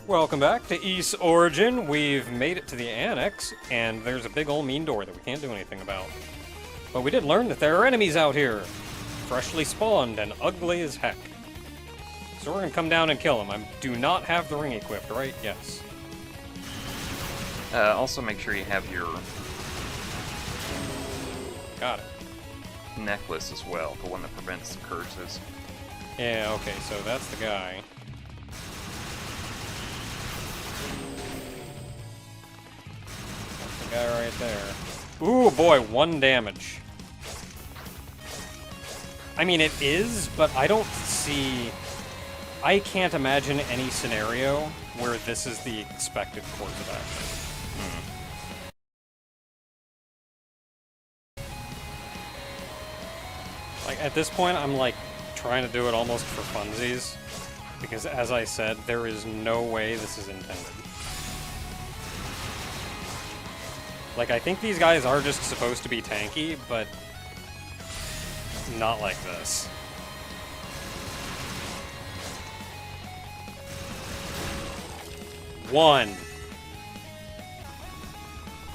Welcome back to East Origin. We've made it to the annex, and there's a big old mean door that we can't do anything about. But we did learn that there are enemies out here, freshly spawned and ugly as heck. So we're gonna come down and kill them. I do not have the ring equipped, right? Yes. Also make sure you have your Got it. necklace as well, the one that prevents the curses. Yeah, okay, so that's the guy. That's the guy right there. Ooh, boy, 1 damage. I mean, it is, but I don't see... I can't imagine any scenario where this is the expected course of action. Like, at this point, I'm, like, trying to do it almost for funsies. Because, as I said, there is no way this is intended. Like, I think these guys are just supposed to be tanky, but... not like this. One.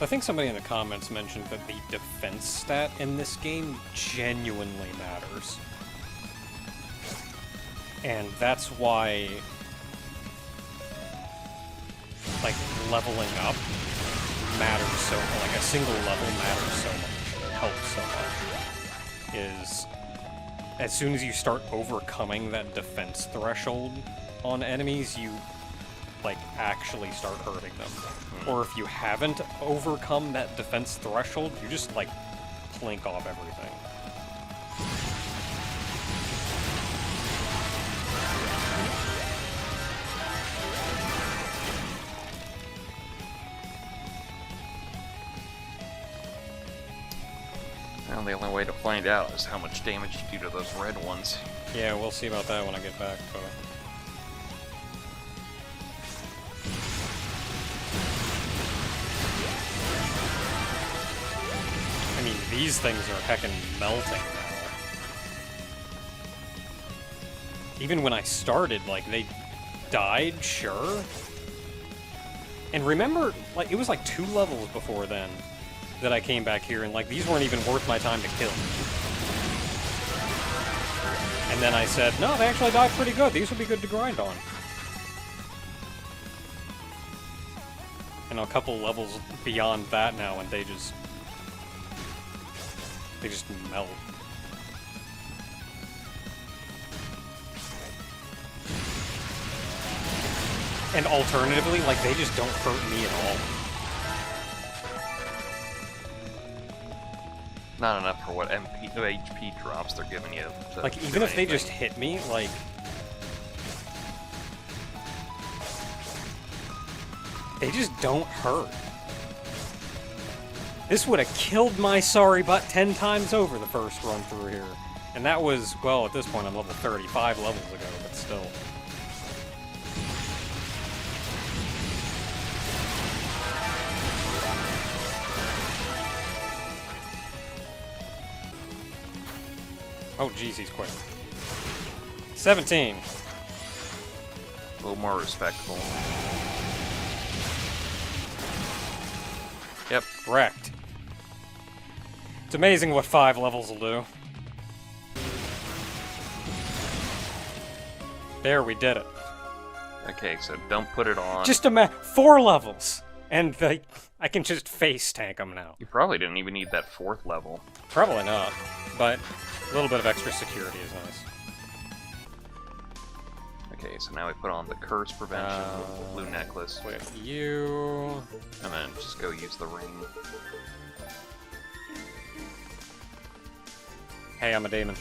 I think somebody in the comments mentioned that the defense stat in this game genuinely matters. And that's why, like, leveling up matters so much. Like, a single level matters so much. Helps so much. Is, as soon as you start overcoming that defense threshold on enemies, you, like, actually start hurting them. Or if you haven't overcome that defense threshold, you just, like, plink off everything. Well, the only way to find out is how much damage you do to those red ones. Yeah, we'll see about that when I get back, but... I mean, these things are heckin' melting now. Even when I started, like, they died, sure. And remember, like, it was like 2 levels before then that I came back here, and, like, these weren't even worth my time to kill. And then I said, no, they actually died pretty good. These would be good to grind on. And a couple levels beyond that now, and they just melt. And alternatively, like, they just don't hurt me at all. Not enough for what HP drops they're giving you. Like, even if they just hit me, like... they just don't hurt. This would have killed my sorry butt 10 times over the first run through here. And that was, well, at this point I'm level 35 levels ago, but still. Oh, jeez, he's quick. 17. A little more respectful. Yep, wrecked. It's amazing what 5 levels will do. There, we did it. Okay, so don't put it on. Just 4 levels! And I can just face tank them now. You probably didn't even need that 4th level. Probably not, but a little bit of extra security is nice. Okay, so now we put on the curse prevention with the blue necklace. With you... and then just go use the ring. Hey, I'm a demon.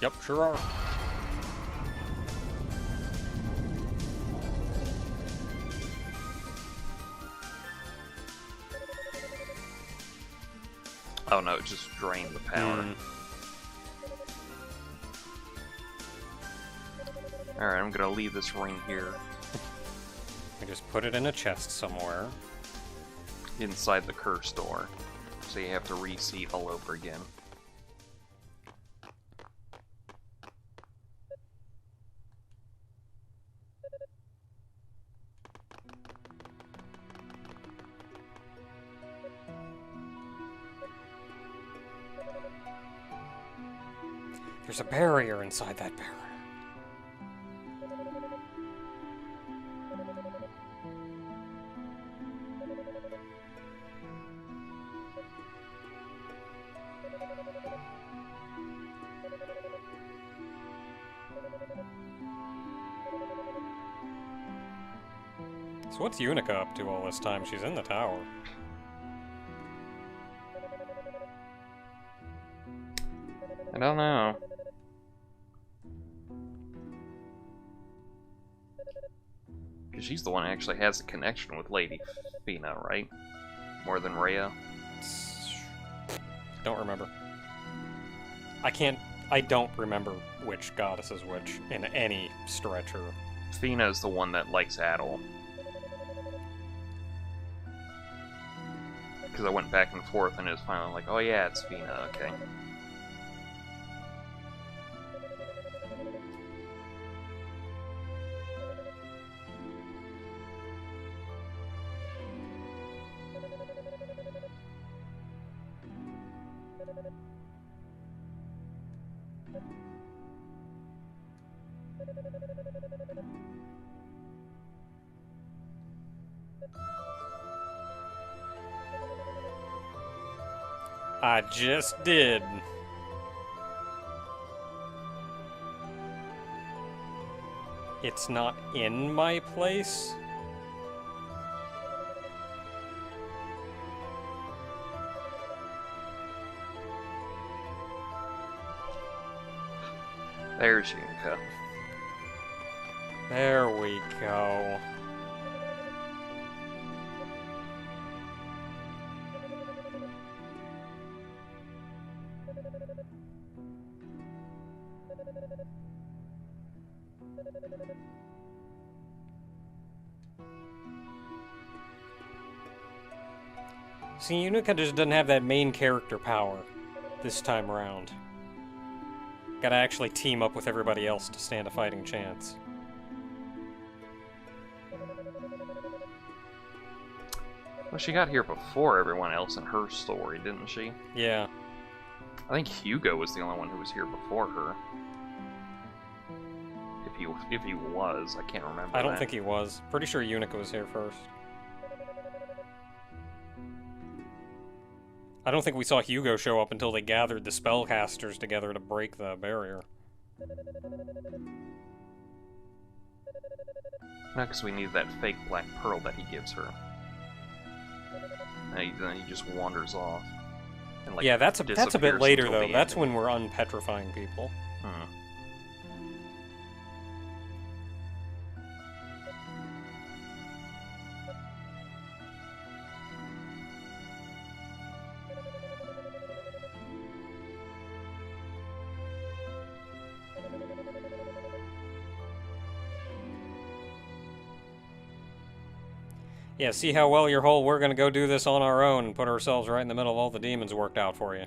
Yep, sure are. Oh no, it just drained the power. Alright, I'm gonna leave this ring here. I just put it in a chest somewhere. Inside the curse door. So you have to reseed all over again. There's a barrier inside that barrier. So what's Unica up to all this time? She's in the tower. I don't know. Because she's the one who actually has a connection with Lady Fina, right? More than Rhea? Don't remember. I don't remember which goddess is which in any stretcher. Fina is the one that likes Adel. Because I went back and forth and it was finally like, oh yeah, it's Fina, okay. I just did. It's not in my place? There's Unica. There we go. See, Unica just doesn't have that main character power this time around. Gotta actually team up with everybody else to stand a fighting chance. Well, she got here before everyone else in her story, didn't she? Yeah. I think Hugo was the only one who was here before her. If he was, I can't remember. I don't think he was. Pretty sure Unica was here first. I don't think we saw Hugo show up until they gathered the spellcasters together to break the barrier. No, because we need that fake black pearl that he gives her. And then he just wanders off. And, like, yeah, that's a bit disappears later until though. the That's end. when we're unpetrifying people. Hmm. Yeah, see how well your whole we're gonna go do this on our own and put ourselves right in the middle of all the demons worked out for you.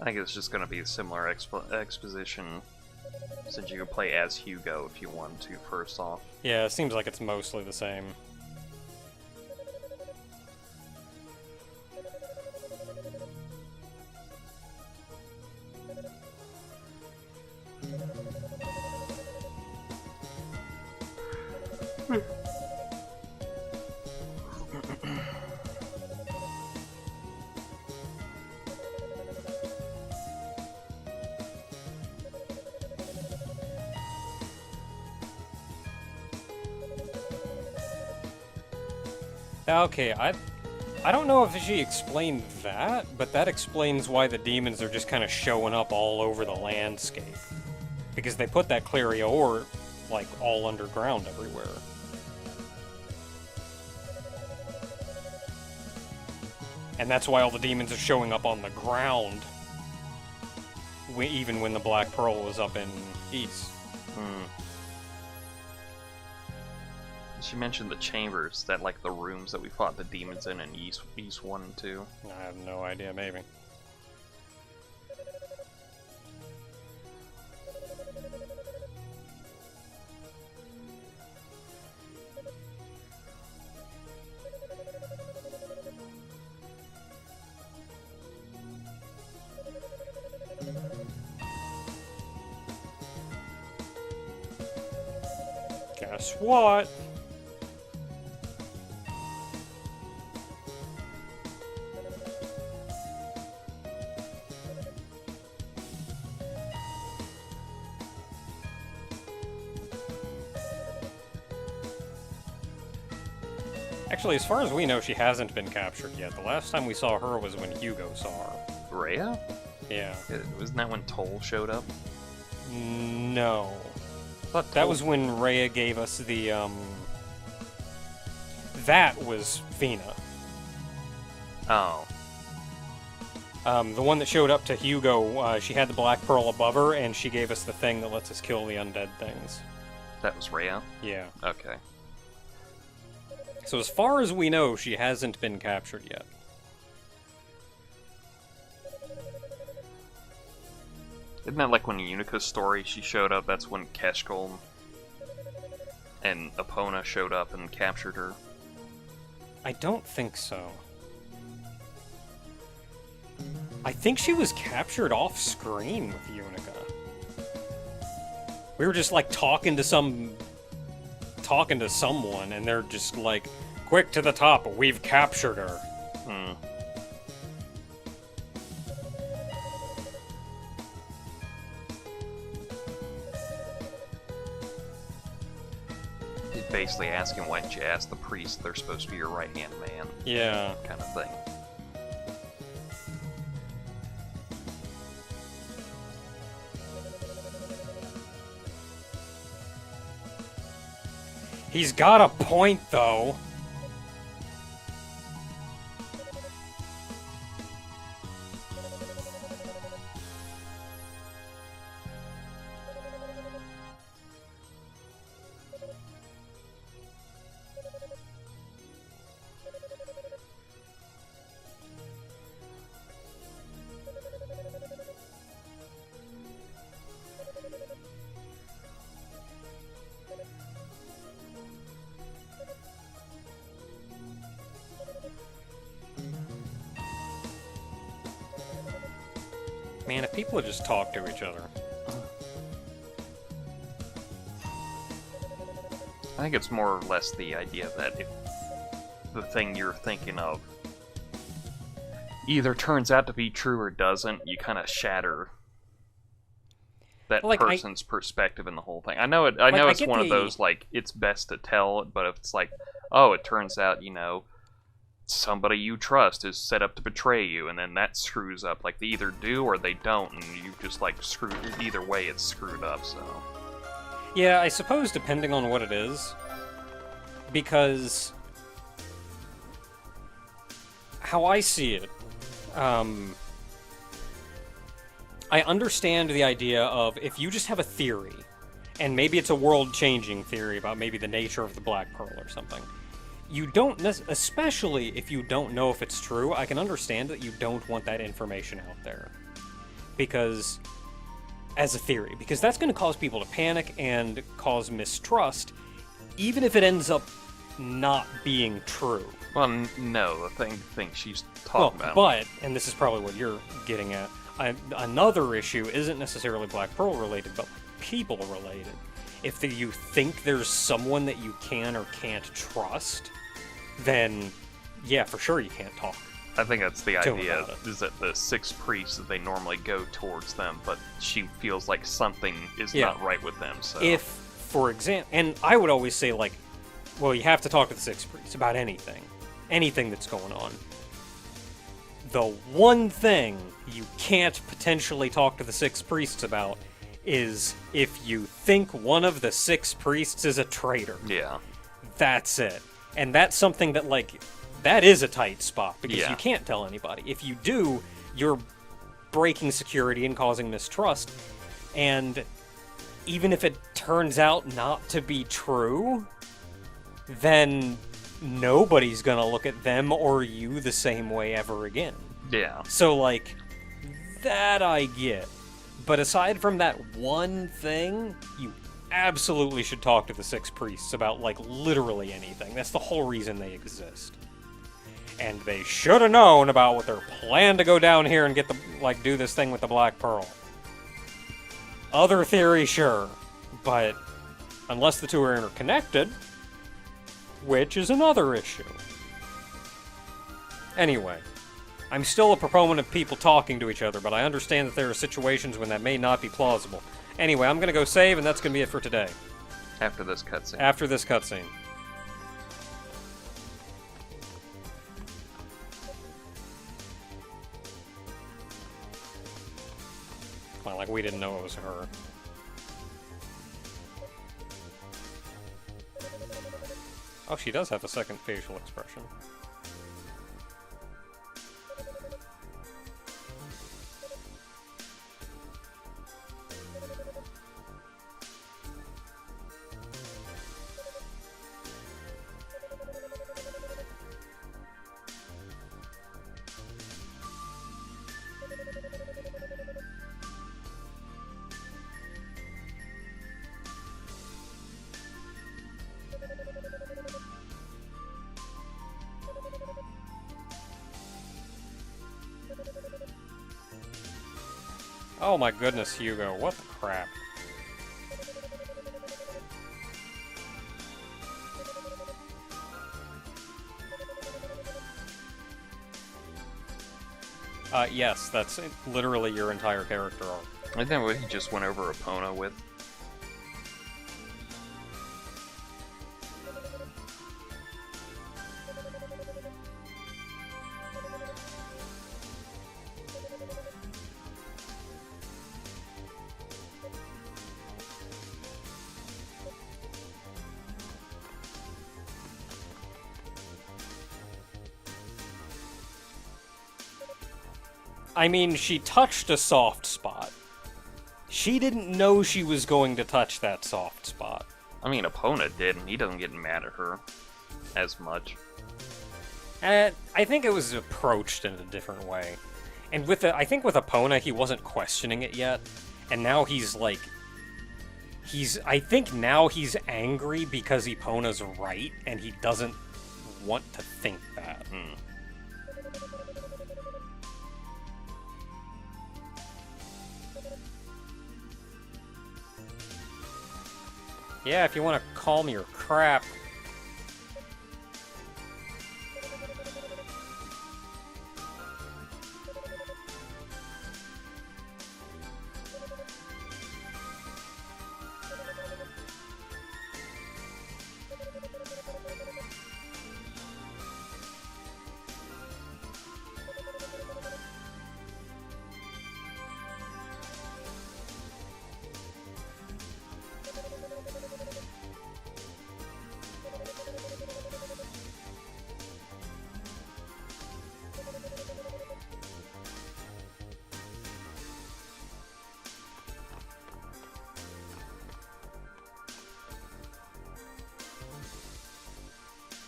I think it's just going to be a similar exposition, since you can play as Hugo if you want to, first off. Yeah, it seems like it's mostly the same. Okay, I don't know if she explained that, but that explains why the demons are just kind of showing up all over the landscape. Because they put that Claria ore, like, all underground everywhere. And that's why all the demons are showing up on the ground, even when the Black Pearl was up in East. She mentioned the chambers, that like the rooms that we fought the demons in East 1 and 2. I have no idea, maybe. Guess what? Actually, as far as we know, she hasn't been captured yet. The last time we saw her was when Hugo saw her. Rhea? Yeah. Wasn't that when Toll showed up? No. But That was when Rhea gave us the, That was Fina. Oh. The one that showed up to Hugo, she had the Black Pearl above her, and she gave us the thing that lets us kill the undead things. That was Rhea? Yeah. Okay. So as far as we know, she hasn't been captured yet. Isn't that like when Unica's story, she showed up, that's when Keshkol and Epona showed up and captured her? I don't think so. I think she was captured off screen with Unica. We were just like talking to someone, and they're just like, "Quick to the top, we've captured her." He's basically asking, why didn't you ask the priest they're supposed to be your right-hand man? Yeah. Kind of thing. He's got a point, though. Man, if people would just talk to each other. I think it's more or less the idea that if the thing you're thinking of either turns out to be true or doesn't, you kind of shatter that person's perspective in the whole thing. I know it's one of those, like, it's best to tell, but if it's like, oh, it turns out, somebody you trust is set up to betray you, and then that screws up. Like, they either do or they don't, and you just, like, either way it's screwed up, so... Yeah, I suppose depending on what it is. Because... how I see it, I understand the idea of if you just have a theory, and maybe it's a world-changing theory about maybe the nature of the Black Pearl or something, you don't, especially if you don't know if it's true, I can understand that you don't want that information out there. Because, as a theory, because that's going to cause people to panic and cause mistrust, even if it ends up not being true. Well, no, the thing she's talking about. But, and this is probably what you're getting at, another issue isn't necessarily Black Pearl related, but people related. If you think there's someone that you can or can't trust, then, yeah, for sure you can't talk. I think that's the idea, is that the six priests, they normally go towards them, but she feels like something is not right with them, so... If, for example, and I would always say, like, well, you have to talk to the six priests about anything that's going on. The one thing you can't potentially talk to the six priests about is if you think one of the six priests is a traitor. Yeah. That's it. And that's something that, like, that is a tight spot, because Yeah. you can't tell anybody. If you do, you're breaking security and causing mistrust, and even if it turns out not to be true, then nobody's gonna look at them or you the same way ever again. Yeah. So, like, that I get. But aside from that one thing, you absolutely should talk to the Six Priests about, like, literally anything. That's the whole reason they exist. And they should have known about what their plan to go down here and get the, like, do this thing with the Black Pearl. Other theory, sure. But unless the two are interconnected, which is another issue. Anyway, I'm still a proponent of people talking to each other, but I understand that there are situations when that may not be plausible. Anyway, I'm gonna go save, and that's gonna be it for today. After this cutscene. After this cutscene. Well, like we didn't know it was her. Oh, she does have a second facial expression. Oh my goodness, Hugo, what the crap? Yes, that's literally your entire character arc. I think what he just went over Epona with. I mean, she touched a soft spot. She didn't know she was going to touch that soft spot. I mean, Epona did, and he doesn't get mad at her as much. I think it was approached in a different way. And I think with Epona, he wasn't questioning it yet. And now he's like... I think now he's angry because Epona's right, and he doesn't want to think that. Yeah, if you want to calm your crap.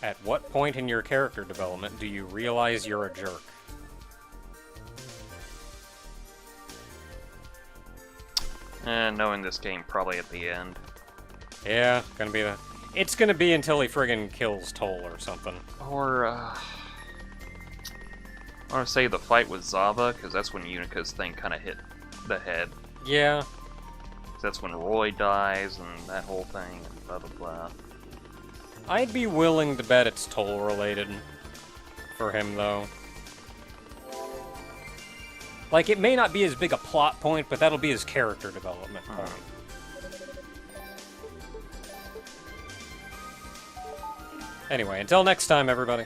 At what point in your character development do you realize you're a jerk? Knowing this game, probably at the end. Yeah, gonna be the... It's gonna be until he friggin' kills Toll or something. Or, I want to say the fight with Zava, because that's when Unica's thing kind of hit the head. Yeah. That's when Roy dies, and that whole thing, and blah blah blah. I'd be willing to bet it's Toll-related for him, though. Like, it may not be as big a plot point, but that'll be his character development point. Anyway, until next time, everybody.